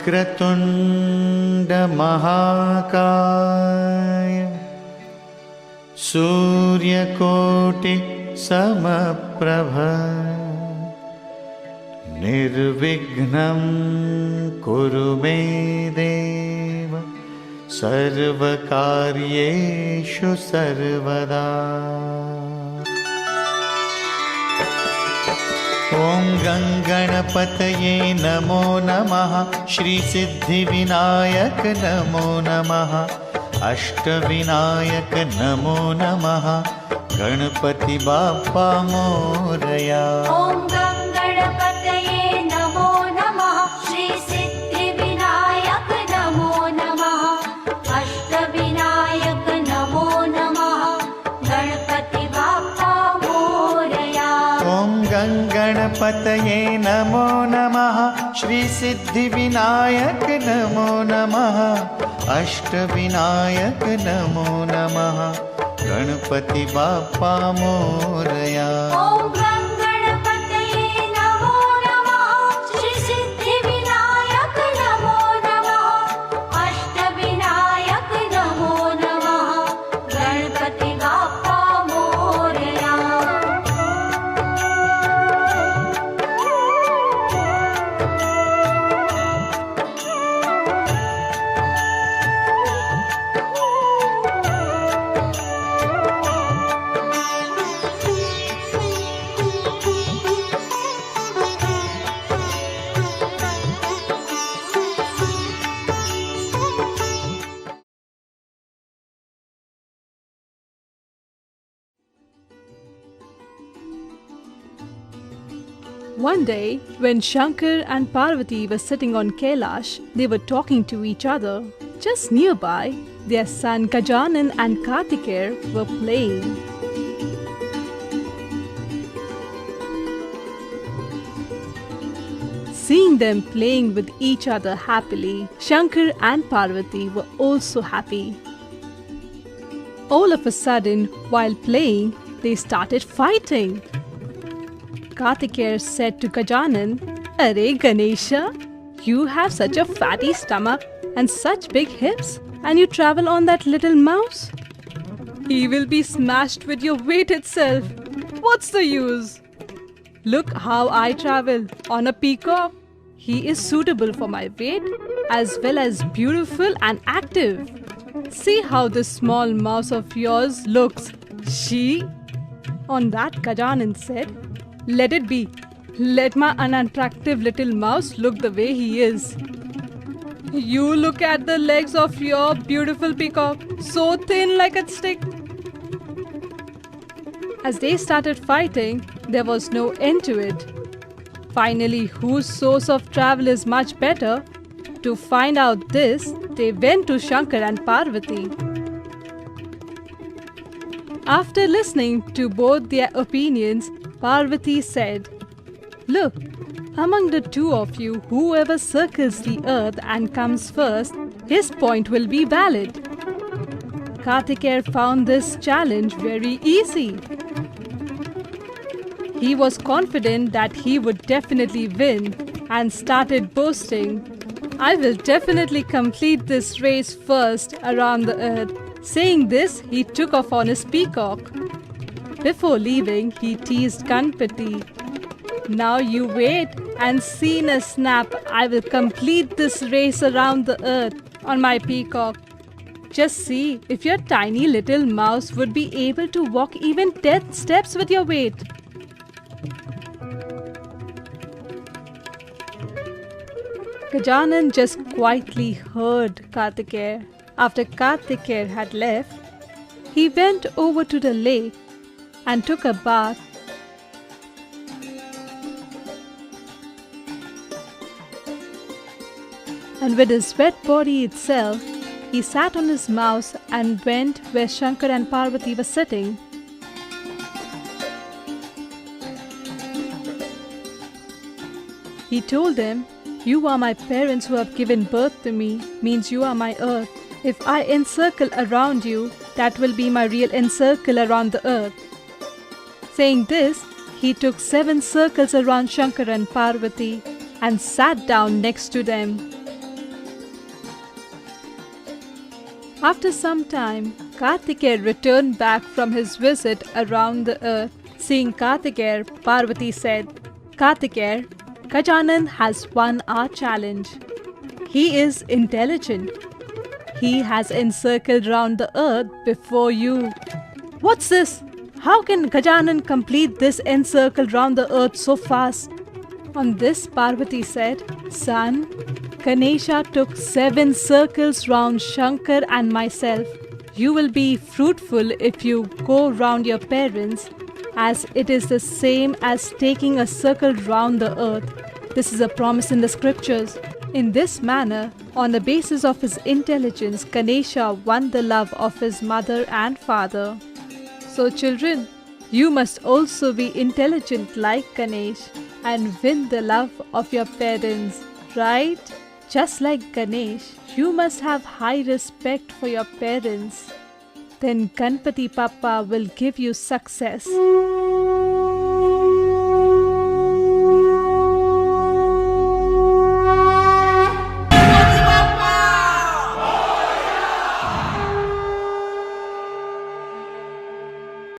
वक्रतुण्ड महाकाय सूर्यकोटि समप्रभ निर्विघ्नं कुरु मे देव सर्वकार्येषु सर्वदा। ॐ गणपतये नमो नमः। श्री सिद्धिविनायक नमो नमः। अष्टविनायक नमो नमः। गणपति बाप्पा मोरया। ॐ गणपतये नमो नमः। श्री सिद्धिविनायक नमो नमः। अष्टविनायक नमो नमः। गणपति बाप्पा मोरया। ॐ गणपतये नमो नमः। श्री सिद्धिविनायक नमो नमः। अष्टविनायक नमो नमः। गणपति बाप्पा मोरया। ॐ गणपतये नमो नमः। श्री सिद्धिविनायक नमो नमः। अष्टविनायक नमो नमः। Ganpati Bappa Morya. One day, when Shankar and Parvati were sitting on Kailash, they were talking to each other. Just nearby, their son Gajanan and Kartikeya were playing. Seeing them playing with each other happily, Shankar and Parvati were also happy. All of a sudden, while playing, they started fighting. Kartikeya said to Gajanan, "Arey Ganesha, you have such a fatty stomach and such big hips, and you travel on that little mouse? He will be smashed with your weight itself. What's the use? Look how I travel on a peacock. He is suitable for my weight as well as beautiful and active. See how this small mouse of yours looks. She..." On that, Gajanan said, "Let it be. Let my unattractive little mouse look the way he is. You look at the legs of your beautiful peacock, so thin like a stick." As they started fighting, there was no end to it. Finally, whose source of travel is much better? To find out this, they went to Shankar and Parvati. After listening to both their opinions, Parvati said, "Look, among the two of you, whoever circles the earth and comes first, his point will be valid." Kartikeya found this challenge very easy. He was confident that he would definitely win and started boasting, "I will definitely complete this race first around the earth." Saying this, he took off on his peacock. Before leaving, he teased Ganpati, "Now you wait and see in a snap. I will complete this race around the earth on my peacock. Just see if your tiny little mouse would be able to walk even 10 steps with your weight." Gajanan just quietly heard Kartikeya. After Kartikeya had left, he went over to the lake and took a bath. And with his wet body itself, he sat on his mouse and went where Shankar and Parvati were sitting. He told them, "You are my parents who have given birth to me, means you are my earth. If I encircle around you, that will be my real encircle around the earth." Saying this, he took 7 circles around Shankar and Parvati and sat down next to them. After some time, Kartikeya returned back from his visit around the earth. Seeing Kartikeya, Parvati said, Kartikeya, Gajanan has won our challenge. He is intelligent. He has encircled round the earth before you. What's this? How can Gajanan complete this encircle round the earth so fast? On this, Parvati said, Son, Ganesha took 7 circles round Shankar and myself. You will be fruitful if you go round your parents, as it is the same as taking a circle round the earth. This is a promise in the scriptures. In this manner, on the basis of his intelligence, Ganesha won the love of his mother and father. So children, you must also be intelligent like Ganesh and win the love of your parents, right? Just like Ganesh, you must have high respect for your parents. Then Ganpati Bappa will give you success.